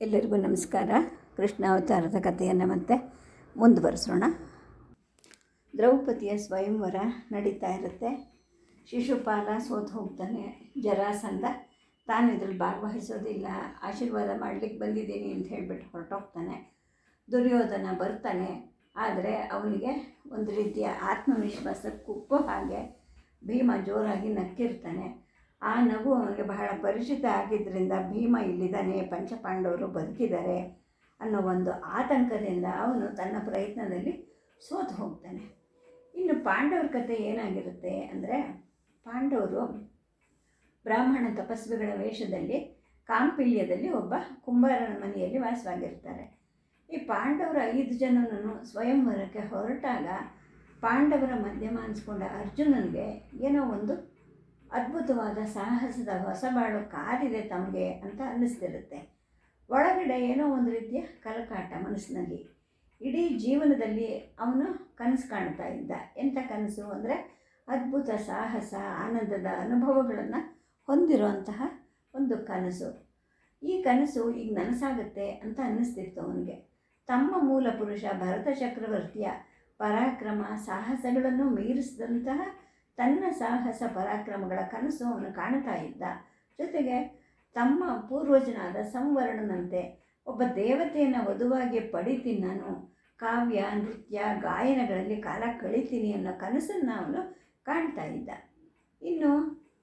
ಎಲ್ಲರಿಗೂ ನಮಸ್ಕಾರ. ಕೃಷ್ಣ ಅವತಾರದ ಕಥೆಯನ್ನು ಮತ್ತೆ ಮುಂದುವರಿಸೋಣ. ದ್ರೌಪದಿಯ ಸ್ವಯಂವರ ನಡೀತಾ ಇರುತ್ತೆ. ಶಿಶುಪಾಲ ಸೋತು ಹೋಗ್ತಾನೆ. ಜರಾಸಂಧ ತಾನು ಇದ್ರಲ್ಲಿ ಭಾಗವಹಿಸೋದಿಲ್ಲ, ಆಶೀರ್ವಾದ ಮಾಡಲಿಕ್ಕೆ ಬಂದಿದ್ದೀನಿ ಅಂತ ಹೇಳಿಬಿಟ್ಟು ಹೊರಟೋಗ್ತಾನೆ. ದುರ್ಯೋಧನ ಬರ್ತಾನೆ. ಆದರೆ ಅವನಿಗೆ ಒಂದು ರೀತಿಯ ಆತ್ಮವಿಶ್ವಾಸ ಕುಕ್ಕೋ ಹಾಗೆ ಭೀಮ ಜೋರಾಗಿ ನಕ್ಕಿರ್ತಾನೆ. ಆ ನಗು ಅವನಿಗೆ ಬಹಳ ಪರಿಚಿತ ಆಗಿದ್ದರಿಂದ ಭೀಮ ಇಲ್ಲಿದ್ದಾನೆ, ಪಂಚಪಾಂಡವರು ಬದುಕಿದ್ದಾರೆ ಅನ್ನೋ ಒಂದು ಆತಂಕದಿಂದ ಅವನು ತನ್ನ ಪ್ರಯತ್ನದಲ್ಲಿ ಸೋತು ಹೋಗ್ತಾನೆ. ಇನ್ನು ಪಾಂಡವರ ಕಥೆ ಏನಾಗಿರುತ್ತೆ ಅಂದರೆ, ಪಾಂಡವರು ಬ್ರಾಹ್ಮಣ ತಪಸ್ವಿಗಳ ವೇಷದಲ್ಲಿ ಕಾಂಪಿಲ್ಯದಲ್ಲಿ ಒಬ್ಬ ಕುಂಬಾರನ ಮನೆಯಲ್ಲಿ ವಾಸವಾಗಿರ್ತಾರೆ. ಈ ಪಾಂಡವರ 5 ಜನನೂ ಸ್ವಯಂವರಕ್ಕೆ ಹೊರಟಾಗ ಪಾಂಡವರ ಮಧ್ಯಮ ಅನಿಸ್ಕೊಂಡ ಅರ್ಜುನನಿಗೆ ಏನೋ ಒಂದು ಅದ್ಭುತವಾದ ಸಾಹಸದ ಹೊಸಬಾಳು ಕಾದಿದೆ ತಮಗೆ ಅಂತ ಅನ್ನಿಸ್ತಿರುತ್ತೆ. ಒಳಗಡೆ ಏನೋ ಒಂದು ರೀತಿಯ ಕಲಕಾಟ ಮನಸ್ಸಿನಲ್ಲಿ. ಇಡೀ ಜೀವನದಲ್ಲಿ ಅವನು ಕನಸು ಕಾಣ್ತಾ ಇದ್ದ. ಎಂಥ ಕನಸು ಅಂದರೆ ಅದ್ಭುತ ಸಾಹಸ, ಆನಂದದ ಅನುಭವಗಳನ್ನು ಹೊಂದಿರುವಂತಹ ಒಂದು ಕನಸು. ಈ ಕನಸು ಈಗ ನನಸಾಗುತ್ತೆ ಅಂತ ಅನ್ನಿಸ್ತಿತ್ತು ಅವನಿಗೆ. ತಮ್ಮ ಮೂಲ ಪುರುಷ ಭರತ ಚಕ್ರವರ್ತಿಯ ಪರಾಕ್ರಮ ಸಾಹಸಗಳನ್ನು ಮೀರಿಸಿದಂತಹ ತನ್ನ ಸಾಹಸ ಪರಾಕ್ರಮಗಳ ಕನಸು ಅವನು ಕಾಣ್ತಾ ಇದ್ದ. ಜೊತೆಗೆ ತಮ್ಮ ಪೂರ್ವಜನಾದ ಸಂವರ್ಣನಂತೆ ಒಬ್ಬ ದೇವತೆಯನ್ನು ವಧುವಾಗಿ ಪಡಿತೀನಿ, ನಾನು ಕಾವ್ಯ ನೃತ್ಯ ಗಾಯನಗಳಲ್ಲಿ ಕಾಲ ಕಳೀತೀನಿ ಅನ್ನೋ ಕನಸನ್ನು ಅವನು ಕಾಣ್ತಾ ಇದ್ದ. ಇನ್ನು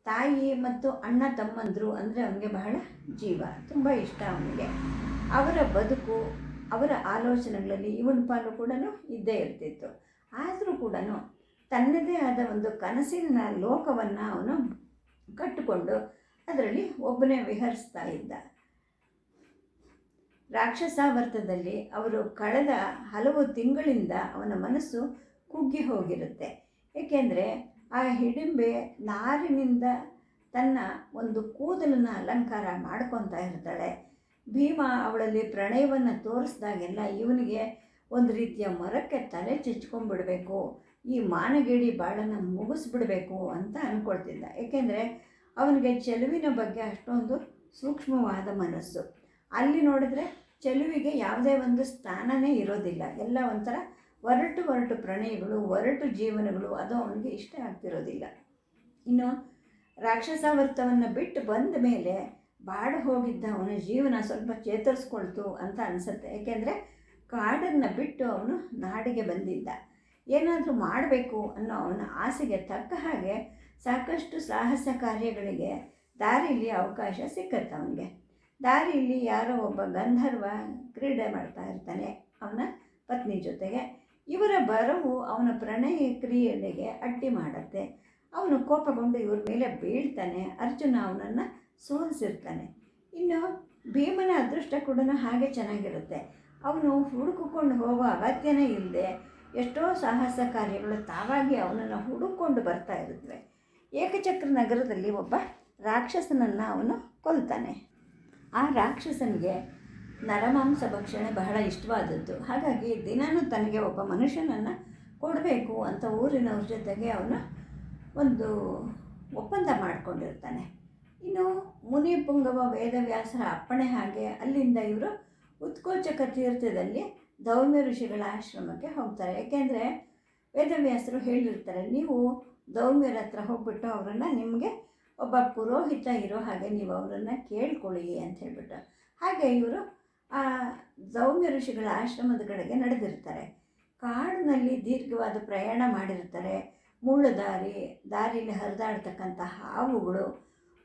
ತಾಯಿ ಮತ್ತು ಅಣ್ಣ ತಮ್ಮಂದರು ಅಂದರೆ ಅವನಿಗೆ ಬಹಳ ಜೀವ, ತುಂಬ ಇಷ್ಟ ಅವನಿಗೆ. ಅವರ ಬದುಕು, ಅವರ ಆಲೋಚನೆಗಳಲ್ಲಿ ಇವನ ಪಾಲು ಕೂಡ ಇದ್ದೇ ಇರ್ತಿತ್ತು. ಆದರೂ ಕೂಡ ತನ್ನದೇ ಆದ ಒಂದು ಕನಸಿನ ಲೋಕವನ್ನು ಅವನು ಕಟ್ಟಿಕೊಂಡು ಅದರಲ್ಲಿ ಒಬ್ಬನೇ ವಿಹರಿಸ್ತಾ ಇದ್ದ. ರಾಕ್ಷಸಾವರ್ತದಲ್ಲಿ ಅವರು ಕಳೆದ ಹಲವು ತಿಂಗಳಿಂದ ಅವನ ಮನಸ್ಸು ಕುಗ್ಗಿ ಹೋಗಿರುತ್ತೆ. ಏಕೆಂದರೆ ಆ ಹಿಡಿಂಬೆ ನಾರಿನಿಂದ ತನ್ನ ಒಂದು ಕೂದಲನ್ನು ಅಲಂಕಾರ ಮಾಡ್ಕೊತಾ ಇರ್ತಾಳೆ. ಭೀಮ ಅವಳಲ್ಲಿ ಪ್ರಣಯವನ್ನು ತೋರಿಸ್ದಾಗೆಲ್ಲ ಇವನಿಗೆ ಒಂದು ರೀತಿಯ ಮರಕ್ಕೆ ತಲೆ ಚಚ್ಕೊಂಡ್ಬಿಡ್ಬೇಕು, ಈ ಮಾನಗೇಡಿ ಬಾಳನ್ನು ಮುಗಿಸ್ಬಿಡ್ಬೇಕು ಅಂತ ಅಂದ್ಕೊಳ್ತಿದ್ದ. ಏಕೆಂದರೆ ಅವನಿಗೆ ಚೆಲುವಿನ ಬಗ್ಗೆ ಅಷ್ಟೊಂದು ಸೂಕ್ಷ್ಮವಾದ ಮನಸ್ಸು. ಅಲ್ಲಿ ನೋಡಿದ್ರೆ ಚೆಲುವಿಗೆ ಯಾವುದೇ ಒಂದು ಸ್ಥಾನನೇ ಇರೋದಿಲ್ಲ. ಎಲ್ಲ ಒಂಥರ ಒರಟು ಪ್ರಣಯಗಳು, ಒರಟು ಜೀವನಗಳು, ಅದು ಅವನಿಗೆ ಇಷ್ಟ ಆಗ್ತಿರೋದಿಲ್ಲ. ಇನ್ನು ರಾಕ್ಷಸಾವರ್ತವನ್ನು ಬಿಟ್ಟು ಬಂದ ಮೇಲೆ ಬಾಡು ಹೋಗಿದ್ದ ಅವನ ಜೀವನ ಸ್ವಲ್ಪ ಚೇತರಿಸ್ಕೊಳ್ತು ಅಂತ ಅನಿಸುತ್ತೆ. ಏಕೆಂದರೆ ಕಾಡನ್ನು ಬಿಟ್ಟು ಅವನು ನಾಡಿಗೆ ಬಂದಿದ್ದ. ಏನಾದರೂ ಮಾಡಬೇಕು ಅನ್ನೋ ಅವನ ಆಸೆಗೆ ತಕ್ಕ ಹಾಗೆ ಸಾಕಷ್ಟು ಸಾಹಸ ಕಾರ್ಯಗಳಿಗೆ ದಾರಿಯಲ್ಲಿ ಅವಕಾಶ ಸಿಕ್ಕತ್ತೆ ಅವನಿಗೆ. ದಾರಿಯಲ್ಲಿ ಯಾರೋ ಒಬ್ಬ ಗಂಧರ್ವ ಕ್ರೀಡೆ ಮಾಡ್ತಾ ಇರ್ತಾನೆ ಅವನ ಪತ್ನಿ ಜೊತೆಗೆ. ಇವರ ಬರವು ಅವನ ಪ್ರಣಯ ಕ್ರಿಯೆಗೆ ಅಡ್ಡಿ ಮಾಡುತ್ತೆ. ಅವನು ಕೋಪಗೊಂಡು ಇವ್ರ ಮೇಲೆ ಬೀಳ್ತಾನೆ. ಅರ್ಜುನ ಅವನನ್ನು ಸೋಲಿಸಿರ್ತಾನೆ. ಇನ್ನು ಭೀಮನ ಅದೃಷ್ಟ ಕೂಡ ಹಾಗೆ ಚೆನ್ನಾಗಿರುತ್ತೆ. ಅವನು ಹುಡುಕಿಕೊಂಡು ಹೋಗೋ ಅಗತ್ಯನೇ ಇಲ್ಲದೆ ಎಷ್ಟೋ ಸಾಹಸ ಕಾರ್ಯಗಳು ತಾವಾಗಿ ಅವನನ್ನು ಹುಡುಕೊಂಡು ಬರ್ತಾ ಇರುತ್ತವೆ. ಏಕಚಕ್ರ ನಗರದಲ್ಲಿ ಒಬ್ಬ ರಾಕ್ಷಸನನ್ನು ಅವನು ಕೊಲ್ತಾನೆ. ಆ ರಾಕ್ಷಸನಿಗೆ ನರಮಾಂಸ ಭಕ್ಷಣೆ ಬಹಳ ಇಷ್ಟವಾದದ್ದು. ಹಾಗಾಗಿ ದಿನಾನೂ ತನಗೆ ಒಬ್ಬ ಮನುಷ್ಯನನ್ನು ಕೊಡಬೇಕು ಅಂತ ಊರಿನವ್ರ ಜೊತೆಗೆ ಅವನು ಒಂದು ಒಪ್ಪಂದ ಮಾಡಿಕೊಂಡಿರ್ತಾನೆ. ಇನ್ನು ಮುನಿ ಪುಂಗವ ವೇದವ್ಯಾಸರ ಅಪ್ಪಣೆ ಹಾಗೆ ಅಲ್ಲಿಂದ ಇವರು ಉತ್ಕೋಚಕ ತೀರ್ಥದಲ್ಲಿ ಧೌಮ್ಯ ಋಷಿಗಳ ಆಶ್ರಮಕ್ಕೆ ಹೋಗ್ತಾರೆ. ಏಕೆಂದರೆ ವೇದವ್ಯಾಸರು ಹೇಳಿರ್ತಾರೆ, ನೀವು ಧೌಮ್ಯರ ಹತ್ರ ಹೋಗ್ಬಿಟ್ಟು ಅವರನ್ನು ನಿಮಗೆ ಒಬ್ಬ ಪುರೋಹಿತ ಇರೋ ಹಾಗೆ ನೀವು ಅವರನ್ನು ಕೇಳ್ಕೊಳ್ಳಿ ಅಂತ ಹೇಳ್ಬಿಟ್ಟು. ಹಾಗೆ ಇವರು ಆ ಧೌಮ್ಯ ಋಷಿಗಳ ಆಶ್ರಮದ ಕಡೆಗೆ ನಡೆದಿರ್ತಾರೆ. ಕಾಡಿನಲ್ಲಿ ದೀರ್ಘವಾದ ಪ್ರಯಾಣ ಮಾಡಿರ್ತಾರೆ. ಮುಳ್ಳು ದಾರಿಯಲ್ಲಿ ಹರಿದಾಡ್ತಕ್ಕಂಥ ಹಾವುಗಳು,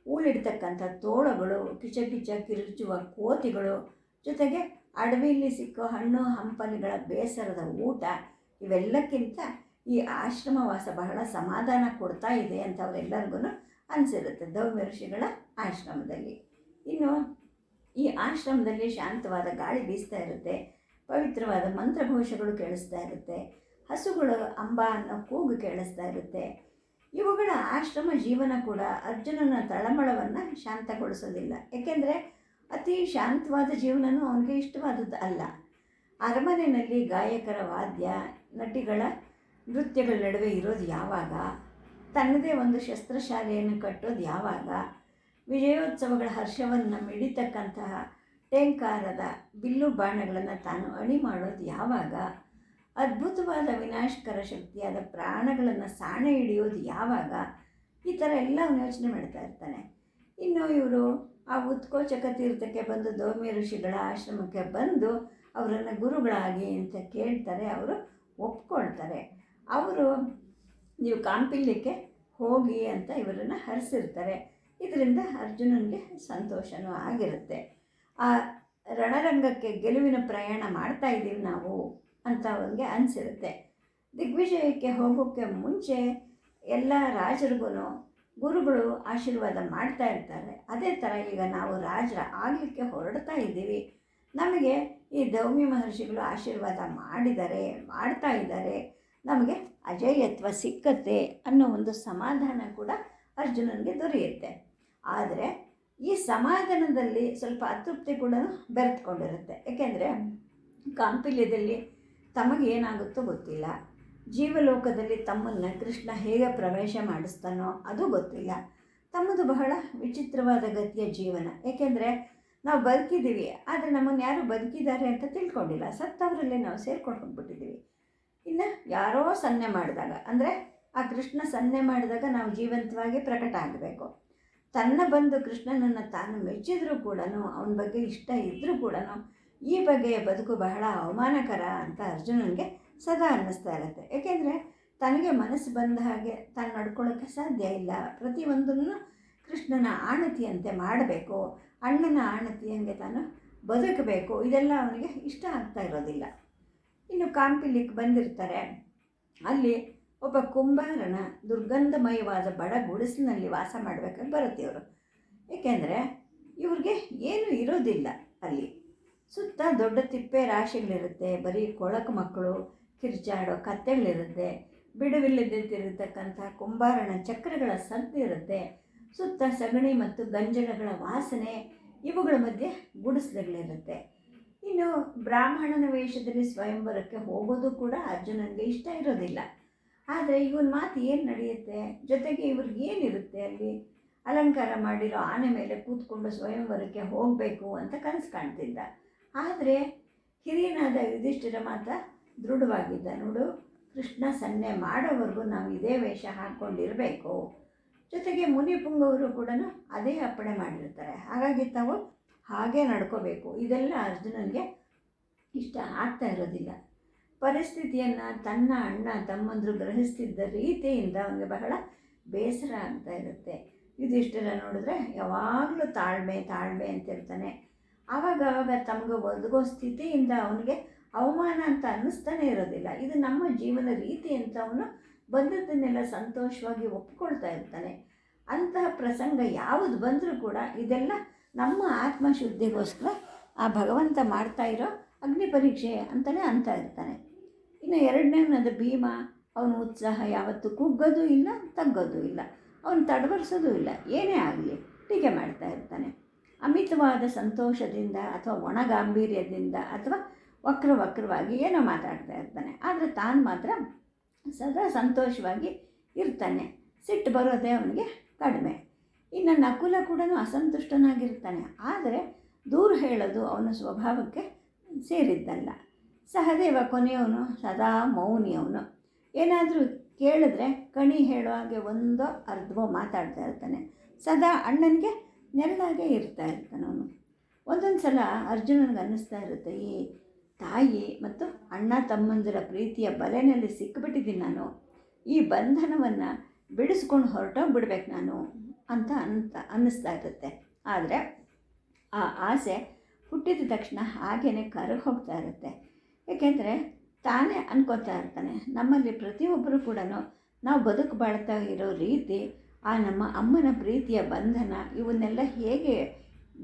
ಊಳಿಡ್ತಕ್ಕಂಥ ತೋಳಗಳು, ಕಿಚ ಕಿರುಚುವ ಕೋತಿಗಳು, ಜೊತೆಗೆ ಅಡವಿಯಲ್ಲಿ ಸಿಕ್ಕೋ ಹಣ್ಣು ಹಂಪಲುಗಳ ಬೇಸರದ ಊಟ, ಇವೆಲ್ಲಕ್ಕಿಂತ ಈ ಆಶ್ರಮವಾಸ ಬಹಳ ಸಮಾಧಾನ ಕೊಡ್ತಾ ಇದೆ ಅಂತ ಅವರೆಲ್ಲರಿಗೂ ಅನಿಸಿರುತ್ತೆ ಧೌಮ್ಯ ಋಷಿಗಳ ಆಶ್ರಮದಲ್ಲಿ. ಇನ್ನು ಈ ಆಶ್ರಮದಲ್ಲಿ ಶಾಂತವಾದ ಗಾಳಿ ಬೀಸ್ತಾ ಇರುತ್ತೆ. ಪವಿತ್ರವಾದ ಮಂತ್ರಘೋಷಗಳು ಕೇಳಿಸ್ತಾ ಇರುತ್ತೆ. ಹಸುಗಳು ಅಂಬ ಅನ್ನೋ ಕೂಗು ಕೇಳಿಸ್ತಾ ಇರುತ್ತೆ. ಇವುಗಳ ಆಶ್ರಮ ಜೀವನ ಕೂಡ ಅರ್ಜುನನ ತಳಮಳವನ್ನು ಶಾಂತಗೊಳಿಸೋದಿಲ್ಲ. ಏಕೆಂದರೆ ಅತಿ ಶಾಂತವಾದ ಜೀವನವೂ ಅವನಿಗೆ ಇಷ್ಟವಾದದ್ದು ಅಲ್ಲ. ಅರಮನೆಯಲ್ಲಿ ಗಾಯಕರ ವಾದ್ಯ, ನಟಿಗಳ ನೃತ್ಯಗಳ ನಡುವೆ ಇರೋದು ಯಾವಾಗ, ತನ್ನದೇ ಒಂದು ಶಸ್ತ್ರಶಾಲೆಯನ್ನು ಕಟ್ಟೋದು ಯಾವಾಗ, ವಿಜಯೋತ್ಸವಗಳ ಹರ್ಷವನ್ನು ಮಿಡಿತಕ್ಕಂತಹ ಟೇಂಕಾರದ ಬಿಲ್ಲು ಬಾಣಗಳನ್ನು ತಾನು ಅಣಿ ಮಾಡೋದು ಯಾವಾಗ, ಅದ್ಭುತವಾದ ವಿನಾಶಕರ ಶಕ್ತಿಯಾದ ಪ್ರಾಣಗಳನ್ನು ಸಾಣೆ ಹಿಡಿಯೋದು ಯಾವಾಗ, ಈ ಥರ ಎಲ್ಲ ಅವನು ಯೋಚನೆ ಮಾಡ್ತಾ ಇರ್ತಾನೆ. ಇನ್ನು ಇವರು ಆ ಉತ್ಕೋಚಕ ತೀರ್ಥಕ್ಕೆ ಬಂದು ಧೌಮ್ಯ ಋಷಿಗಳ ಆಶ್ರಮಕ್ಕೆ ಬಂದು ಅವರನ್ನು ಗುರುಗಳಾಗಿ ಅಂತ ಕೇಳ್ತಾರೆ. ಅವರು ಒಪ್ಕೊಳ್ತಾರೆ. ಅವರು ನೀವು ಕಾಂಪಿಲ್ಯಕ್ಕೆ ಹೋಗಿ ಅಂತ ಇವರನ್ನು ಹರಿಸಿರ್ತಾರೆ. ಇದರಿಂದ ಅರ್ಜುನನಿಗೆ ಸಂತೋಷವೂ ಆಗಿರುತ್ತೆ. ಆ ರಣರಂಗಕ್ಕೆ ಗೆಲುವಿನ ಪ್ರಯಾಣ ಮಾಡ್ತಾ ಇದ್ದೀವಿ ನಾವು ಅಂತ ಅವನಿಗೆ ಅನಿಸಿರುತ್ತೆ. ದಿಗ್ವಿಜಯಕ್ಕೆ ಹೋಗೋಕ್ಕೆ ಮುಂಚೆ ಎಲ್ಲ ರಾಜರಿಗೂ ಗುರುಗಳು ಆಶೀರ್ವಾದ ಮಾಡ್ತಾ ಇರ್ತಾರೆ. ಅದೇ ಥರ ಈಗ ನಾವು ರಾಜರ ಆಗಲಿಕ್ಕೆ ಹೊರಡ್ತಾ ಇದ್ದೀವಿ. ನಮಗೆ ಈ ಧೌಮ್ಯ ಮಹರ್ಷಿಗಳು ಆಶೀರ್ವಾದ ಮಾಡ್ತಾ ಇದ್ದಾರೆ, ನಮಗೆ ಅಜೇಯತ್ವ ಸಿಕ್ಕತ್ತೆ ಅನ್ನೋ ಒಂದು ಸಮಾಧಾನ ಕೂಡ ಅರ್ಜುನನಿಗೆ ದೊರೆಯುತ್ತೆ. ಆದರೆ ಈ ಸಮಾಧಾನದಲ್ಲಿ ಸ್ವಲ್ಪ ಅತೃಪ್ತಿ ಕೂಡ ಬೆರೆತ್ಕೊಂಡಿರುತ್ತೆ. ಏಕೆಂದರೆ ಕಾಂಪಿಲ್ಯದಲ್ಲಿ ತಮಗೇನಾಗುತ್ತೋ ಗೊತ್ತಿಲ್ಲ, ಜೀವಲೋಕದಲ್ಲಿ ತಮ್ಮನ್ನು ಕೃಷ್ಣ ಹೇಗೆ ಪ್ರವೇಶ ಮಾಡಿಸ್ತಾನೋ ಅದು ಗೊತ್ತಿಲ್ಲ. ತಮ್ಮದು ಬಹಳ ವಿಚಿತ್ರವಾದ ಗತಿಯ ಜೀವನ. ಏಕೆಂದರೆ ನಾವು ಬದುಕಿದ್ದೀವಿ, ಆದರೆ ನಮ್ಮನ್ನು ಯಾರು ಬದುಕಿದ್ದಾರೆ ಅಂತ ತಿಳ್ಕೊಂಡಿಲ್ಲ. ಸತ್ತವರಲ್ಲೇ ನಾವು ಸೇರ್ಕೊಂಡು ಹೋಗ್ಬಿಟ್ಟಿದ್ದೀವಿ. ಇನ್ನು ಯಾರೋ ಸನ್ನೆ ಮಾಡಿದಾಗ, ಅಂದರೆ ಆ ಕೃಷ್ಣ ಸನ್ನೆ ಮಾಡಿದಾಗ ನಾವು ಜೀವಂತವಾಗಿ ಪ್ರಕಟ ಆಗಬೇಕು. ತನ್ನ ಬಂದು ಕೃಷ್ಣನನ್ನು ತಾನು ಮೆಚ್ಚಿದ್ರೂ ಕೂಡ, ಅವನ ಬಗ್ಗೆ ಇಷ್ಟ ಇದ್ದರೂ ಕೂಡ ಈ ಬಗೆಯ ಬದುಕು ಬಹಳ ಅವಮಾನಕರ ಅಂತ ಅರ್ಜುನನಿಗೆ ಸದಾ ಅನ್ನಿಸ್ತಾ ಇರುತ್ತೆ. ಏಕೆಂದರೆ ತನಗೆ ಮನಸ್ಸು ಬಂದ ಹಾಗೆ ತಾನು ನಡ್ಕೊಳ್ಳೋಕ್ಕೆ ಸಾಧ್ಯ ಇಲ್ಲ. ಪ್ರತಿಯೊಂದನ್ನು ಕೃಷ್ಣನ ಆಣತಿಯಂತೆ ಮಾಡಬೇಕು, ಅಣ್ಣನ ಆಣತಿಯಂಗೆ ತಾನು ಬದುಕಬೇಕು. ಇದೆಲ್ಲ ಅವನಿಗೆ ಇಷ್ಟ ಆಗ್ತಾ ಇರೋದಿಲ್ಲ. ಇನ್ನು ಕಾಂಪಿಲ್ಯಕ್ಕೆ ಬಂದಿರ್ತಾರೆ. ಅಲ್ಲಿ ಒಬ್ಬ ಕುಂಬಾರನ ದುರ್ಗಂಧಮಯವಾದ ಬಡ ಗುಡಿಸಿನಲ್ಲಿ ವಾಸ ಮಾಡಬೇಕಾಗಿ ಬರುತ್ತೆ ಇವರು. ಏಕೆಂದರೆ ಇವ್ರಿಗೆ ಏನೂ ಇರೋದಿಲ್ಲ. ಅಲ್ಲಿ ಸುತ್ತ ದೊಡ್ಡ ತಿಪ್ಪೆ ರಾಶಿಗಳಿರುತ್ತೆ, ಬರೀ ಕೊಳಕು ಮಕ್ಕಳು ಕಿರ್ಚಾಡೋ ಕತ್ತೆಗಳಿರುತ್ತೆ, ಬಿಡುವಿಲ್ಲದಿರತಕ್ಕಂಥ ಕುಂಬಾರನ ಚಕ್ರಗಳ ಸದ್ದಿರುತ್ತೆ, ಸುತ್ತ ಸಗಣಿ ಮತ್ತು ಗಂಜಲಗಳ ವಾಸನೆ, ಇವುಗಳ ಮಧ್ಯೆ ಗುಡಿಸಲುಗಳಿರುತ್ತೆ. ಇನ್ನು ಬ್ರಾಹ್ಮಣನ ವೇಷದಲ್ಲಿ ಸ್ವಯಂವರಕ್ಕೆ ಹೋಗೋದು ಕೂಡ ಅರ್ಜುನನಿಗೆ ಇಷ್ಟ ಇರೋದಿಲ್ಲ. ಆದರೆ ಇವನ ಮಾತು ಏನು ನಡೆಯುತ್ತೆ, ಜೊತೆಗೆ ಇವ್ರಿಗೇನಿರುತ್ತೆ, ಅಲ್ಲಿ ಅಲಂಕಾರ ಮಾಡಿರೋ ಆನೆ ಮೇಲೆ ಕೂತ್ಕೊಂಡು ಸ್ವಯಂವರಕ್ಕೆ ಹೋಗಬೇಕು ಅಂತ ಕನಸು ಕಾಣ್ತಿದ್ದ. ಆದರೆ ಹಿರಿಯನಾದ ಯುಧಿಷ್ಠಿರ ಮಾತ್ರ ದೃಢವಾಗಿದ್ದ. ನೋಡು, ಕೃಷ್ಣ ಸನ್ನೆ ಮಾಡೋವರೆಗೂ ನಾವು ಇದೇ ವೇಷ ಹಾಕ್ಕೊಂಡಿರಬೇಕು. ಜೊತೆಗೆ ಮುನಿಪುಂಗವರು ಕೂಡ ಅದೇ ಅಪ್ಪಣೆ ಮಾಡಿರ್ತಾರೆ. ಹಾಗಾಗಿ ತಾವು ಹಾಗೇ ನಡ್ಕೋಬೇಕು. ಇದೆಲ್ಲ ಅರ್ಜುನನಿಗೆ ಇಷ್ಟ ಆಗ್ತಾ ಇರೋದಿಲ್ಲ. ಪರಿಸ್ಥಿತಿಯನ್ನು ತನ್ನ ಅಣ್ಣ ತಮ್ಮಂದರು ಗ್ರಹಿಸ್ತಿದ್ದ ರೀತಿಯಿಂದ ಅವನಿಗೆ ಬಹಳ ಬೇಸರ ಆಗ್ತಾ ಇರುತ್ತೆ. ಯುಧಿಷ್ಠಿರ ನೋಡಿದ್ರೆ ಯಾವಾಗಲೂ ತಾಳ್ಮೆ ಅಂತಿರ್ತಾನೆ. ಆವಾಗ ತಮಗೆ ಒದಗೋ ಸ್ಥಿತಿಯಿಂದ ಅವನಿಗೆ ಅವಮಾನ ಅಂತ ಅನ್ನಿಸ್ತಾನೆ ಇರೋದಿಲ್ಲ. ಇದು ನಮ್ಮ ಜೀವನ ರೀತಿ ಅಂತ ಅವನು ಬಂದದ್ದನ್ನೆಲ್ಲ ಸಂತೋಷವಾಗಿ ಒಪ್ಕೊಳ್ತಾ ಇರ್ತಾನೆ. ಅಂತಹ ಪ್ರಸಂಗ ಯಾವುದು ಬಂದರೂ ಕೂಡ ಇದೆಲ್ಲ ನಮ್ಮ ಆತ್ಮಶುದ್ಧಿಗೋಸ್ಕರ ಆ ಭಗವಂತ ಮಾಡ್ತಾ ಇರೋ ಅಗ್ನಿ ಪರೀಕ್ಷೆ ಅಂತಲೇ ಅಂತ ಇರ್ತಾನೆ. ಇನ್ನು ಎರಡನೇವನಾದ ಭೀಮ, ಅವನ ಉತ್ಸಾಹ ಯಾವತ್ತೂ ಕುಗ್ಗೋದು ಇಲ್ಲ, ತಗ್ಗೋದು ಇಲ್ಲ, ಅವನು ತಡವರಿಸೋದು ಇಲ್ಲ. ಏನೇ ಆಗಲಿ ಟೀಕೆ ಮಾಡ್ತಾ ಇರ್ತಾನೆ. ಅಮಿತವಾದ ಸಂತೋಷದಿಂದ ಅಥವಾ ಒಣಗಾಂಭೀರ್ಯದಿಂದ ಅಥವಾ ವಕ್ರವಾಗಿ ಏನೋ ಮಾತಾಡ್ತಾ ಇರ್ತಾನೆ. ಆದರೆ ತಾನು ಮಾತ್ರ ಸದಾ ಸಂತೋಷವಾಗಿ ಇರ್ತಾನೆ. ಸಿಟ್ಟು ಬರೋದೇ ಅವನಿಗೆ ಕಡಿಮೆ. ಇನ್ನು ನಕುಲ ಕೂಡ ಅಸಂತುಷ್ಟನಾಗಿರ್ತಾನೆ. ಆದರೆ ದೂರ ಹೇಳೋದು ಅವನ ಸ್ವಭಾವಕ್ಕೆ ಸೇರಿದ್ದಲ್ಲ. ಸಹದೇವ ಕೊನೆಯವನು ಸದಾ ಮೌನಿ. ಅವನು ಏನಾದರೂ ಕೇಳಿದ್ರೆ ಕಣಿ ಹೇಳೋ ಹಾಗೆ ಒಂದೋ ಅರ್ಧವೋ ಮಾತಾಡ್ತಾ ಇರ್ತಾನೆ. ಸದಾ ಅಣ್ಣನಿಗೆ ನೆರಳಾಗೆ ಇರ್ತಾ ಇರ್ತಾನೆ ಅವನು. ಒಂದೊಂದು ಸಲ ಅರ್ಜುನನಿಗೆ ಅನ್ನಿಸ್ತಾ ಇರುತ್ತೆ, ಈ ತಾಯಿ ಮತ್ತು ಅಣ್ಣ ತಮ್ಮಂದಿರ ಪ್ರೀತಿಯ ಬಲೆಯಲ್ಲಿ ಸಿಕ್ಕಿಬಿಟ್ಟಿದ್ದೀನಿ ನಾನು, ಈ ಬಂಧನವನ್ನು ಬಿಡಿಸ್ಕೊಂಡು ಹೊರಟೋಗ್ಬಿಡ್ಬೇಕು ನಾನು ಅಂತ ಅನ್ನಿಸ್ತಾ ಇರುತ್ತೆ. ಆದರೆ ಆ ಆಸೆ ಹುಟ್ಟಿದ ತಕ್ಷಣ ಹಾಗೇ ಕರಗಿ ಹೋಗ್ತಾ ಇರುತ್ತೆ. ಏಕೆಂದರೆ ತಾನೇ ಅನ್ಕೋತಾ ಇರ್ತಾನೆ, ನಮ್ಮಲ್ಲಿ ಪ್ರತಿಯೊಬ್ಬರು ಕೂಡ ನಾವು ಬದುಕು ಬಾಳ್ತಾ ಇರೋ ರೀತಿ, ಆ ನಮ್ಮ ಅಮ್ಮನ ಪ್ರೀತಿಯ ಬಂಧನ, ಇವನ್ನೆಲ್ಲ ಹೇಗೆ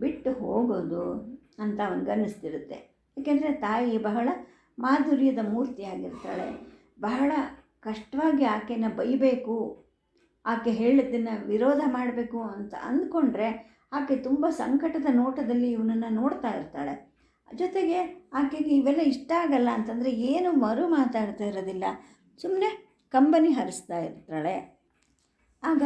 ಬಿಟ್ಟು ಹೋಗೋದು ಅಂತ ಅವನಿಗನ್ನಿಸ್ತಿರುತ್ತೆ. ಏಕೆಂದರೆ ತಾಯಿ ಬಹಳ ಮಾಧುರ್ಯದ ಮೂರ್ತಿಯಾಗಿರ್ತಾಳೆ. ಬಹಳ ಕಷ್ಟವಾಗಿ ಆಕೆನ ಬೈಬೇಕು, ಆಕೆ ಹೇಳಿದ್ದನ್ನು ವಿರೋಧ ಮಾಡಬೇಕು ಅಂತ ಅಂದ್ಕೊಂಡ್ರೆ ಆಕೆ ತುಂಬ ಸಂಕಟದ ನೋಟದಲ್ಲಿ ಇವನನ್ನು ನೋಡ್ತಾ ಇರ್ತಾಳೆ. ಜೊತೆಗೆ ಆಕೆಗೆ ಇವೆಲ್ಲ ಇಷ್ಟ ಆಗಲ್ಲ ಅಂತಂದರೆ ಏನು ಮಾತಾಡ್ತಾ ಇರೋದಿಲ್ಲ, ಸುಮ್ಮನೆ ಕಂಬನಿ ಹರಿಸ್ತಾ ಇರ್ತಾಳೆ. ಆಗ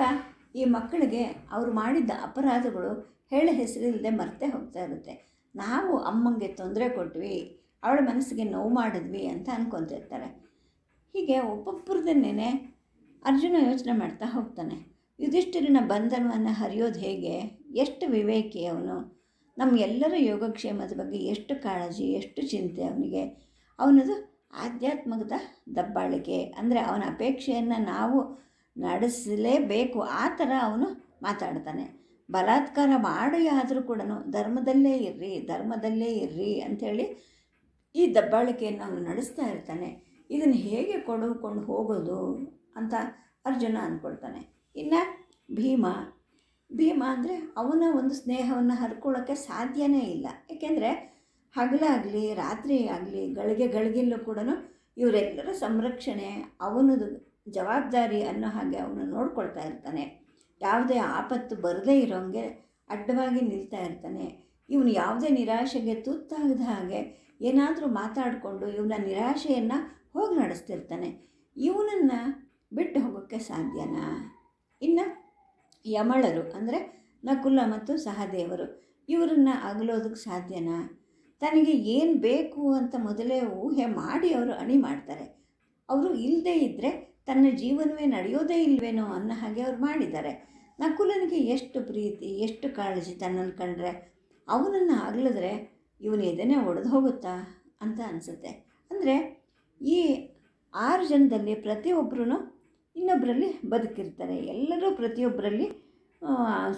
ಈ ಮಕ್ಕಳಿಗೆ ಅವರು ಮಾಡಿದ್ದ ಅಪರಾಧಗಳು ಹೇಳ ಹೆಸರಿಲ್ಲದೆ ಮರ್ತೇ ಹೋಗ್ತಾ ಇರುತ್ತೆ. ನಾವು ಅಮ್ಮಂಗೆ ತೊಂದರೆ ಕೊಟ್ವಿ, ಅವಳ ಮನಸ್ಸಿಗೆ ನೋವು ಮಾಡಿದ್ವಿ ಅಂತ ಅಂದ್ಕೊತಿರ್ತಾರೆ. ಹೀಗೆ ಒಬ್ಬೊಬ್ಬರದನ್ನೇ ಅರ್ಜುನ ಯೋಚನೆ ಮಾಡ್ತಾ ಹೋಗ್ತಾನೆ. ಯುಧಿಷ್ಠಿರನ ಬಂಧನವನ್ನು ಹರಿಯೋದು ಹೇಗೆ, ಎಷ್ಟು ವಿವೇಕಿ ಅವನು, ನಮ್ಮ ಎಲ್ಲರ ಯೋಗಕ್ಷೇಮದ ಬಗ್ಗೆ ಎಷ್ಟು ಕಾಳಜಿ, ಎಷ್ಟು ಚಿಂತೆ ಅವನಿಗೆ. ಅವನದು ಆಧ್ಯಾತ್ಮದ ದಬ್ಬಾಳಿಕೆ, ಅಂದರೆ ಅವನ ಅಪೇಕ್ಷೆಯನ್ನು ನಾವು ನಡೆಸಲೇಬೇಕು, ಆ ಥರ ಅವನು ಮಾತಾಡ್ತಾನೆ. ಬಲಾತ್ಕಾರ ಮಾಡಿ ಆದರೂ ಕೂಡ ಧರ್ಮದಲ್ಲೇ ಇರ್ರಿ ಅಂಥೇಳಿ ಈ ದಬ್ಬಾಳಿಕೆಯನ್ನು ಅವನು ನಡೆಸ್ತಾ ಇರ್ತಾನೆ. ಇದನ್ನು ಹೇಗೆ ಕೊಂಡು ಹೋಗೋದು ಅಂತ ಅರ್ಜುನ ಅಂದ್ಕೊಳ್ತಾನೆ. ಇನ್ನು ಭೀಮ ಅಂದರೆ ಅವನ ಒಂದು ಸ್ನೇಹವನ್ನು ಹರ್ಕೊಳ್ಳೋಕ್ಕೆ ಸಾಧ್ಯನೇ ಇಲ್ಲ. ಏಕೆಂದರೆ ಹಗಲಾಗಲಿ ರಾತ್ರಿ ಆಗಲಿ ಗಳಿಗೆಲ್ಲೂ ಕೂಡ ಇವರೆಲ್ಲರ ಸಂರಕ್ಷಣೆ ಅವನದು ಜವಾಬ್ದಾರಿ ಅನ್ನೋ ಹಾಗೆ ಅವನು ನೋಡ್ಕೊಳ್ತಾ ಇರ್ತಾನೆ. ಯಾವುದೇ ಆಪತ್ತು ಬರದೇ ಇರೋಂಗೆ ಅಡ್ಡವಾಗಿ ನಿಲ್ತಾ ಇರ್ತಾನೆ. ಇವನು ಯಾವುದೇ ನಿರಾಶೆಗೆ ತುತ್ತಾಗದ ಹಾಗೆ ಏನಾದರೂ ಮಾತಾಡಿಕೊಂಡು ಇವನ ನಿರಾಶೆಯನ್ನು ಹೋಗಿ ನಡೆಸ್ತಿರ್ತಾನೆ. ಇವನನ್ನು ಬಿಟ್ಟು ಹೋಗೋಕ್ಕೆ ಸಾಧ್ಯನಾ? ಇನ್ನು ಯಮಳರು ಅಂದರೆ ನಕುಲ ಮತ್ತು ಸಹದೇವರು, ಇವರನ್ನು ಅಗಲೋದಕ್ಕೆ ಸಾಧ್ಯನಾ? ತನಗೆ ಏನು ಬೇಕು ಅಂತ ಮೊದಲೇ ಊಹೆ ಮಾಡಿ ಅವರು ಅಣಿ ಮಾಡ್ತಾರೆ. ಅವರು ಇಲ್ಲದೇ ಇದ್ದರೆ ತನ್ನ ಜೀವನವೇ ನಡೆಯೋದೇ ಇಲ್ವೇನೋ ಅನ್ನೋ ಹಾಗೆ ಅವ್ರು ಮಾಡಿದ್ದಾರೆ. ನಕುಲನಿಗೆ ಎಷ್ಟು ಪ್ರೀತಿ, ಎಷ್ಟು ಕಾಳಜಿ ತನ್ನನ್ನು ಕಂಡ್ರೆ, ಅವನನ್ನು ಅಗಲಿದ್ರೆ ಇವನು ಎದೆನೇ ಒಡೆದು ಹೋಗುತ್ತಾ ಅಂತ ಅನಿಸುತ್ತೆ. ಅಂದರೆ ಈ 6 ಜನದಲ್ಲಿ ಪ್ರತಿಯೊಬ್ಬರೂ ಇನ್ನೊಬ್ಬರಲ್ಲಿ ಬದುಕಿರ್ತಾರೆ. ಎಲ್ಲರೂ ಪ್ರತಿಯೊಬ್ಬರಲ್ಲಿ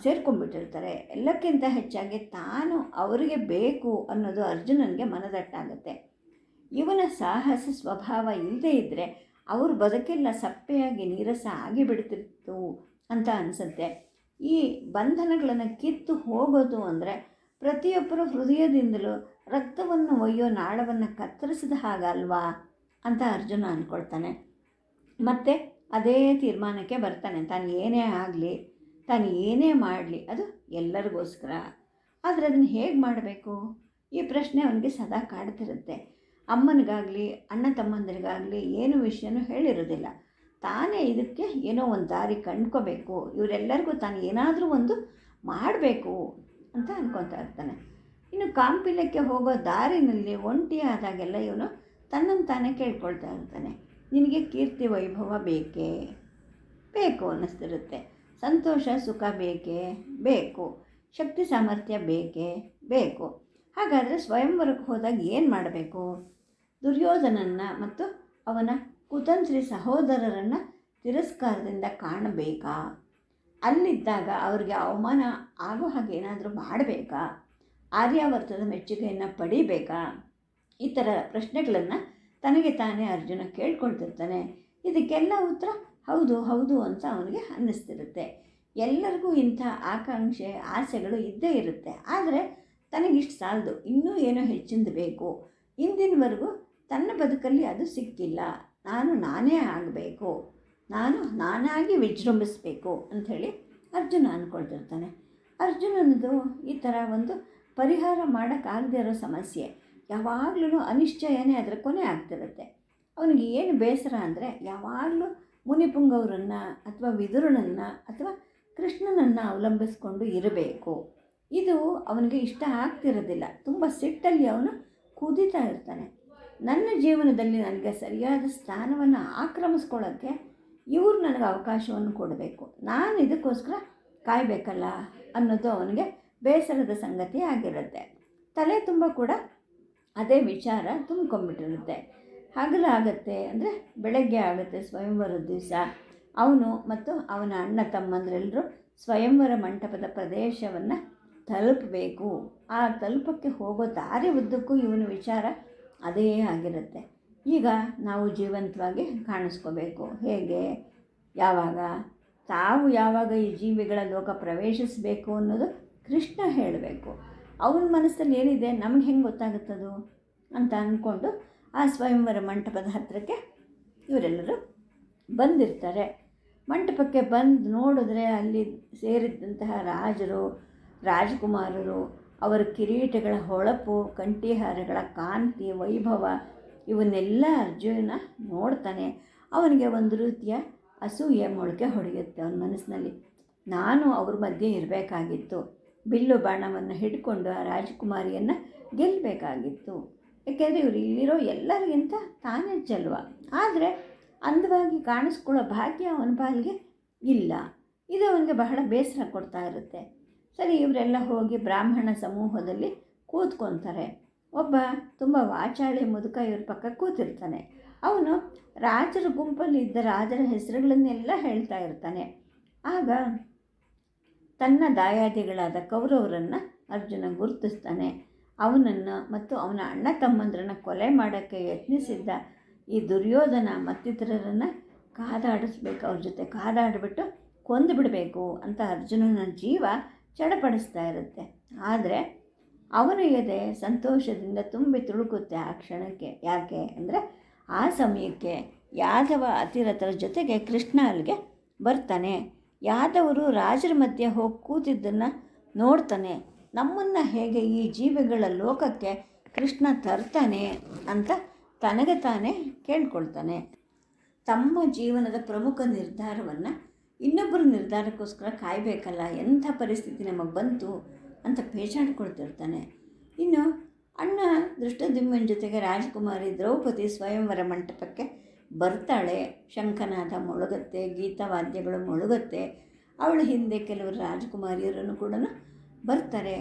ಸೇರ್ಕೊಂಡ್ಬಿಟ್ಟಿರ್ತಾರೆ. ಎಲ್ಲಕ್ಕಿಂತ ಹೆಚ್ಚಾಗಿ ತಾನು ಅವರಿಗೆ ಬೇಕು ಅನ್ನೋದು ಅರ್ಜುನನಿಗೆ ಮನದಟ್ಟಾಗುತ್ತೆ. ಇವನ ಸಾಹಸ ಸ್ವಭಾವ ಇಲ್ಲದೇ ಇದ್ದರೆ ಅವ್ರ ಬದುಕೆಲ್ಲ ಸಪ್ಪೆಯಾಗಿ ನೀರಸ ಆಗಿಬಿಡ್ತಿತ್ತು ಅಂತ ಅನಿಸುತ್ತೆ. ಈ ಬಂಧನಗಳನ್ನು ಕಿತ್ತು ಹೋಗೋದು ಅಂದರೆ ಪ್ರತಿಯೊಬ್ಬರ ಹೃದಯದಿಂದಲೂ ರಕ್ತವನ್ನು ಒಯ್ಯೋ ನಾಳವನ್ನು ಕತ್ತರಿಸಿದ ಹಾಗಲ್ವಾ ಅಂತ ಅರ್ಜುನ ಅಂದ್ಕೊಳ್ತಾನೆ. ಮತ್ತು ಅದೇ ತೀರ್ಮಾನಕ್ಕೆ ಬರ್ತಾನೆ. ತಾನು ಏನೇ ಆಗಲಿ, ತಾನು ಏನೇ ಮಾಡಲಿ ಅದು ಎಲ್ಲರಿಗೋಸ್ಕರ. ಆದರೆ ಅದನ್ನು ಹೇಗೆ ಮಾಡಬೇಕು, ಈ ಪ್ರಶ್ನೆ ಅವನಿಗೆ ಸದಾ ಕಾಡ್ತಿರುತ್ತೆ. ಅಮ್ಮನಿಗಾಗಲಿ ಅಣ್ಣ ತಮ್ಮಂದಿರಿಗಾಗಲಿ ಏನು ವಿಷಯನೂ ಹೇಳಿರೋದಿಲ್ಲ. ತಾನೇ ಇದಕ್ಕೆ ಏನೋ ಒಂದು ದಾರಿ ಕಂಡ್ಕೋಬೇಕು, ಇವರೆಲ್ಲರಿಗೂ ತಾನು ಏನಾದರೂ ಒಂದು ಮಾಡಬೇಕು ಅಂತ ಅಂದ್ಕೊತಾ ಇರ್ತಾನೆ. ಇನ್ನು ಕಾಂಪಿಲಕ್ಕೆ ಹೋಗೋ ದಾರಿನಲ್ಲಿ ಒಂಟಿ ಆದಾಗೆಲ್ಲ ಇವನು ತನ್ನನ್ನು ತಾನೇ ಕೇಳ್ಕೊಳ್ತಾ ಇರ್ತಾನೆ. ನಿನಗೆ ಕೀರ್ತಿ ವೈಭವ ಬೇಕು ಅನ್ನಿಸ್ತಿರುತ್ತೆ. ಸಂತೋಷ ಸುಖ ಬೇಕು, ಶಕ್ತಿ ಸಾಮರ್ಥ್ಯ ಬೇಕು. ಹಾಗಾದರೆ ಸ್ವಯಂವರಕ್ಕೆ ಹೋದಾಗ ಏನು ಮಾಡಬೇಕು? ದುರ್ಯೋಧನನ್ನು ಮತ್ತು ಅವನ ಕುತಂತ್ರಿ ಸಹೋದರರನ್ನು ತಿರಸ್ಕಾರದಿಂದ ಕಾಣಬೇಕಾ? ಅಲ್ಲಿದ್ದಾಗ ಅವ್ರಿಗೆ ಅವಮಾನ ಆಗೋ ಹಾಗೆ ಏನಾದರೂ ಮಾಡಬೇಕಾ? ಆರ್ಯಾವರ್ತದ ಮೆಚ್ಚುಗೆಯನ್ನು ಪಡಿಬೇಕಾ? ಈ ಥರ ಪ್ರಶ್ನೆಗಳನ್ನು ತನಗೆ ತಾನೇ ಅರ್ಜುನ ಕೇಳ್ಕೊಳ್ತಿರ್ತಾನೆ. ಇದಕ್ಕೆಲ್ಲ ಉತ್ತರ ಹೌದು ಅಂತ ಅವನಿಗೆ ಅನ್ನಿಸ್ತಿರುತ್ತೆ. ಎಲ್ಲರಿಗೂ ಇಂಥ ಆಕಾಂಕ್ಷೆ ಆಸೆಗಳು ಇದ್ದೇ ಇರುತ್ತೆ. ಆದರೆ ತನಗಿಷ್ಟು ಸಾಲದು, ಇನ್ನೂ ಏನೋ ಹೆಚ್ಚಿಂದು ಬೇಕು. ಇಂದಿನವರೆಗೂ ತನ್ನ ಬದುಕಲ್ಲಿ ಅದು ಸಿಕ್ಕಿಲ್ಲ. ನಾನೇ ಆಗಬೇಕು, ನಾನಾಗಿ ವಿಜೃಂಭಿಸಬೇಕು ಅಂಥೇಳಿ ಅರ್ಜುನ ಅಂದ್ಕೊಳ್ತಿರ್ತಾನೆ. ಅರ್ಜುನನದು ಈ ಥರ ಒಂದು ಪರಿಹಾರ ಮಾಡೋಕ್ಕಾಗದೇ ಇರೋ ಸಮಸ್ಯೆ, ಯಾವಾಗಲೂ ಅನಿಶ್ಚಯನೇ ಅದರ ಕೊನೆ ಆಗ್ತಿರುತ್ತೆ. ಅವನಿಗೆ ಏನು ಬೇಸರ ಅಂದರೆ ಯಾವಾಗಲೂ ಮುನಿಪುಂಗವರನ್ನು ಅಥವಾ ವಿದುರನನ್ನು ಅಥವಾ ಕೃಷ್ಣನನ್ನು ಅವಲಂಬಿಸ್ಕೊಂಡು ಇರಬೇಕು. ಇದು ಅವನಿಗೆ ಇಷ್ಟ ಆಗ್ತಿರೋದಿಲ್ಲ. ತುಂಬ ಸಿಟ್ಟಲ್ಲಿ ಅವನು ಕುದೀತಾ ಇರ್ತಾನೆ. ನನ್ನ ಜೀವನದಲ್ಲಿ ನನಗೆ ಸರಿಯಾದ ಸ್ಥಾನವನ್ನು ಆಕ್ರಮಿಸ್ಕೊಳ್ಳೋಕ್ಕೆ ಇವರು ನನಗೆ ಅವಕಾಶವನ್ನು ಕೊಡಬೇಕು, ನಾನು ಇದಕ್ಕೋಸ್ಕರ ಕಾಯಬೇಕಲ್ಲ ಅನ್ನೋದು ಅವನಿಗೆ ಬೇಸರದ ಸಂಗತಿ ಆಗಿರುತ್ತೆ. ತಲೆ ತುಂಬ ಕೂಡ ಅದೇ ವಿಚಾರ ತುಂಬ್ಕೊಂಡ್ಬಿಟ್ಟಿರುತ್ತೆ. ಹಗಲಾಗತ್ತೆ ಅಂದರೆ ಬೆಳಗ್ಗೆ ಆಗುತ್ತೆ ಸ್ವಯಂವರದ ದಿವಸ. ಅವನು ಮತ್ತು ಅವನ ಅಣ್ಣ ತಮ್ಮಂದರೆಲ್ಲರೂ ಸ್ವಯಂವರ ಮಂಟಪದ ಪ್ರದೇಶವನ್ನು ತಲುಪಬೇಕು. ಆ ತಲುಪಕ್ಕೆ ಹೋಗೋ ದಾರಿ ಉದ್ದಕ್ಕೂ ಇವನ ವಿಚಾರ ಅದೇ ಆಗಿರುತ್ತೆ. ಈಗ ನಾವು ಜೀವಂತವಾಗಿ ಕಾಣಿಸ್ಕೋಬೇಕು. ಹೇಗೆ, ಯಾವಾಗ ಈ ಜೀವಿಗಳ ಲೋಕ ಪ್ರವೇಶಿಸಬೇಕು ಅನ್ನೋದು ಕೃಷ್ಣ ಹೇಳಬೇಕು. ಅವನ ಮನಸ್ಸಲ್ಲಿ ಏನಿದೆ ನಮ್ಗೆ ಹೆಂಗೆ ಗೊತ್ತಾಗುತ್ತದು ಅಂತ ಅಂದ್ಕೊಂಡು ಆ ಸ್ವಯಂವರ ಮಂಟಪದ ಹತ್ತಿರಕ್ಕೆ ಇವರೆಲ್ಲರೂ ಬಂದಿರ್ತಾರೆ. ಮಂಟಪಕ್ಕೆ ಬಂದು ನೋಡಿದ್ರೆ ಅಲ್ಲಿ ಸೇರಿದ್ದಂತಹ ರಾಜರು, ರಾಜಕುಮಾರರು, ಅವರ ಕಿರೀಟಗಳ ಹೊಳಪು, ಕಂಠಿಹಾರಗಳ ಕಾಂತಿ, ವೈಭವ ಇವನ್ನೆಲ್ಲ ಅರ್ಜುನ ನೋಡ್ತಾನೆ. ಅವನಿಗೆ ಒಂದು ರೀತಿಯ ಅಸೂಯೆ ಮೊಳಕೆ ಹೊಡೆಯುತ್ತೆ ಅವನ ಮನಸ್ಸಿನಲ್ಲಿ. ನಾನು ಅವ್ರ ಮಧ್ಯೆ ಇರಬೇಕಾಗಿತ್ತು, ಬಿಲ್ಲು ಬಾಣವನ್ನು ಹಿಡ್ಕೊಂಡು ಆ ರಾಜಕುಮಾರಿಯನ್ನು ಗೆಲ್ಲಬೇಕಾಗಿತ್ತು. ಏಕೆಂದರೆ ಇವರು ಇಲ್ಲಿರೋ ಎಲ್ಲರಿಗಿಂತ ತಾನೇ ಚೆಲುವ. ಆದರೆ ಅಂದವಾಗಿ ಕಾಣಿಸ್ಕೊಳ್ಳೋ ಭಾಗ್ಯ ಅವನ ಪಾಲಿಗೆ ಇಲ್ಲ. ಇದು ಅವನಿಗೆ ಬಹಳ ಬೇಸರ ಕೊಡ್ತಾ ಇರುತ್ತೆ. ಸರಿ, ಇವರೆಲ್ಲ ಹೋಗಿ ಬ್ರಾಹ್ಮಣ ಸಮೂಹದಲ್ಲಿ ಕೂತ್ಕೊತಾರೆ. ಒಬ್ಬ ತುಂಬ ವಾಚಾಳಿ ಮುದುಕ ಇವ್ರ ಪಕ್ಕ ಕೂತಿರ್ತಾನೆ. ಅವನು ರಾಜರ ಗುಂಪಲ್ಲಿ ಇದ್ದ ರಾಜರ ಹೆಸರುಗಳನ್ನೆಲ್ಲ ಹೇಳ್ತಾ ಇರ್ತಾನೆ. ಆಗ ತನ್ನ ದಾಯಾದಿಗಳಾದ ಕೌರವರನ್ನು ಅರ್ಜುನ ಗುರುತಿಸ್ತಾನೆ. ಅವನನ್ನು ಮತ್ತು ಅವನ ಅಣ್ಣ ತಮ್ಮಂದ್ರನ್ನು ಕೊಲೆ ಮಾಡೋಕ್ಕೆ ಯತ್ನಿಸಿದ್ದ ಈ ದುರ್ಯೋಧನ ಮತ್ತಿತರರನ್ನು ಕಾದಾಡಿಸ್ಬೇಕು, ಅವ್ರ ಜೊತೆ ಕಾದಾಡಿಬಿಟ್ಟು ಕೊಂದು ಬಿಡಬೇಕು ಅಂತ ಅರ್ಜುನನ ಜೀವ ಚಡಪಡಿಸ್ತಾ ಇರುತ್ತೆ. ಆದರೆ ಅವನ ಎದೆ ಸಂತೋಷದಿಂದ ತುಂಬಿ ತುಳುಕುತ್ತೆ ಆ ಕ್ಷಣಕ್ಕೆ. ಯಾಕೆ ಅಂದರೆ ಆ ಸಮಯಕ್ಕೆ ಯಾದವ ಅತಿರಥರ ಜೊತೆಗೆ ಕೃಷ್ಣ ಅಲ್ಲಿಗೆ ಬರ್ತಾನೆ. ಯಾದವರು ರಾಜರ ಮಧ್ಯೆ ಹೋಗಿ ಕೂತಿದ್ದನ್ನು ನೋಡ್ತಾನೆ. ನಮ್ಮನ್ನು ಹೇಗೆ ಈ ಜೀವಿಗಳ ಲೋಕಕ್ಕೆ ಕೃಷ್ಣ ತರ್ತಾನೆ ಅಂತ ತನಗೆ ತಾನೇ ಕೇಳ್ಕೊಳ್ತಾನೆ. ತಮ್ಮ ಜೀವನದ ಪ್ರಮುಖ ನಿರ್ಧಾರವನ್ನು ಇನ್ನೊಬ್ಬರ ನಿರ್ಧಾರಕ್ಕೋಸ್ಕರ ಕಾಯಬೇಕಲ್ಲ, ಎಂಥ ಪರಿಸ್ಥಿತಿ ನಮಗೆ ಬಂತು ಅಂತ ಪೇಚಾಡ್ಕೊಳ್ತಿರ್ತಾನೆ. ಇನ್ನು ಅಣ್ಣ ದೃಷ್ಟದ್ಯುಮ್ನ ಜೊತೆಗೆ ರಾಜಕುಮಾರಿ ದ್ರೌಪದಿ ಸ್ವಯಂವರ ಮಂಟಪಕ್ಕೆ ಬರ್ತಾಳೆ. ಶಂಖನಾದ ಮೊಳಗತ್ತೆ, ಗೀತವಾದ್ಯಗಳು ಮೊಳಗತ್ತೆ. ಅವಳ ಹಿಂದೆ ಕೆಲವರು ರಾಜಕುಮಾರಿಯರನ್ನು ಕೂಡ ಬರ್ತಾರೆ.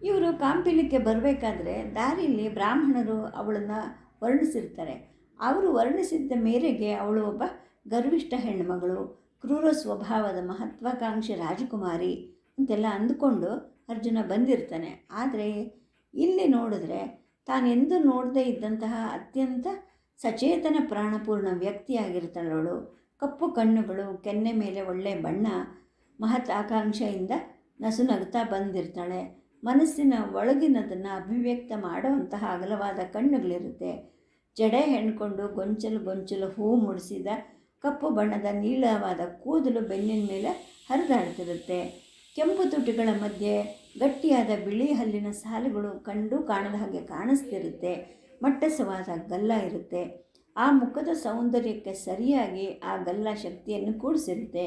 ಇವರು ಕಾಂಪಿಲಿಕ್ಕೆ ಬರಬೇಕಾದ್ರೆ ದಾರಿಯಲ್ಲಿ ಬ್ರಾಹ್ಮಣರು ಅವಳನ್ನು ವರ್ಣಿಸಿರ್ತಾರೆ. ಅವರು ವರ್ಣಿಸಿದ್ದ ಮೇರೆಗೆ ಅವಳು ಒಬ್ಬ ಗರ್ವಿಷ್ಠ ಹೆಣ್ಣುಮಗಳು, ಕ್ರೂರ ಸ್ವಭಾವದ ಮಹತ್ವಾಕಾಂಕ್ಷಿ ರಾಜಕುಮಾರಿ ಅಂತೆಲ್ಲ ಅಂದುಕೊಂಡು ಅರ್ಜುನ ಬಂದಿರ್ತಾನೆ. ಆದರೆ ಇಲ್ಲಿ ನೋಡಿದ್ರೆ ತಾನೆಂದೂ ನೋಡದೇ ಇದ್ದಂತಹ ಅತ್ಯಂತ ಸಚೇತನ ಪ್ರಾಣಪೂರ್ಣ ವ್ಯಕ್ತಿಯಾಗಿರ್ತಾಳವಳು. ಕಪ್ಪು ಕಣ್ಣುಗಳು, ಕೆನ್ನೆ ಮೇಲೆ ಒಳ್ಳೆ ಬಣ್ಣ, ಮಹತ್ ಆಕಾಂಕ್ಷೆಯಿಂದ ನಸುನಗ್ತಾ ಬಂದಿರ್ತಾಳೆ. ಮನಸ್ಸಿನ ಒಳಗಿನದನ್ನು ಅಭಿವ್ಯಕ್ತ ಮಾಡುವಂತಹ ಅಗಲವಾದ ಕಣ್ಣುಗಳಿರುತ್ತೆ. ಜಡೆ ಹೆಣ್ಕೊಂಡು ಗೊಂಚಲು ಹೂ ಮುಡಿಸಿದ ಕಪ್ಪು ಬಣ್ಣದ ನೀಳವಾದ ಕೂದಲು ಬೆನ್ನಿನ ಮೇಲೆ ಹರಿದಾಡ್ತಿರುತ್ತೆ. ಕೆಂಪು ತುಟಿಗಳ ಮಧ್ಯೆ ಗಟ್ಟಿಯಾದ ಬಿಳಿ ಹಲ್ಲಿನ ಸಾಲುಗಳು ಕಂಡು ಕಾಣದ ಹಾಗೆ ಕಾಣಿಸ್ತಿರುತ್ತೆ. ಮಟ್ಟಸವಾದ ಗಲ್ಲ ಇರುತ್ತೆ. ಆ ಮುಖದ ಸೌಂದರ್ಯಕ್ಕೆ ಸರಿಯಾಗಿ ಆ ಗಲ್ಲ ಶಕ್ತಿಯನ್ನು ಕೂಡಿಸಿರುತ್ತೆ.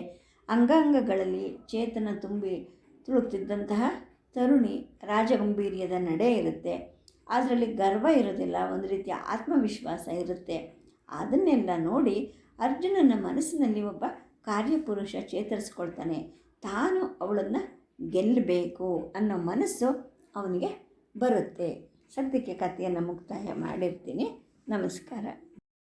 ಅಂಗಾಂಗಗಳಲ್ಲಿ ಚೇತನ ತುಂಬಿ ತುಳುಕ್ತಿದ್ದಂತಹ ತರುಣಿ ರಾಜಗಂಭೀರ್ಯದ ನಡೆ ಇರುತ್ತೆ. ಅದರಲ್ಲಿ ಗರ್ವ ಇರೋದಿಲ್ಲ, ಒಂದು ರೀತಿಯ ಆತ್ಮವಿಶ್ವಾಸ ಇರುತ್ತೆ. ಅದನ್ನೆಲ್ಲ ನೋಡಿ ಅರ್ಜುನನ ಮನಸ್ಸಿನಲ್ಲಿ ಒಬ್ಬ ಕಾರ್ಯಪುರುಷ ಚೇತರಿಸ್ಕೊಳ್ತಾನೆ. ತಾನು ಅವಳನ್ನು ಗೆಲ್ಲಬೇಕು ಅನ್ನೋ ಮನಸ್ಸು ಅವನಿಗೆ ಬರುತ್ತೆ. ಸದ್ಯಕ್ಕೆ ಕಥೆಯನ್ನು ಮುಕ್ತಾಯ ಮಾಡಿರ್ತೀನಿ. ನಮಸ್ಕಾರ.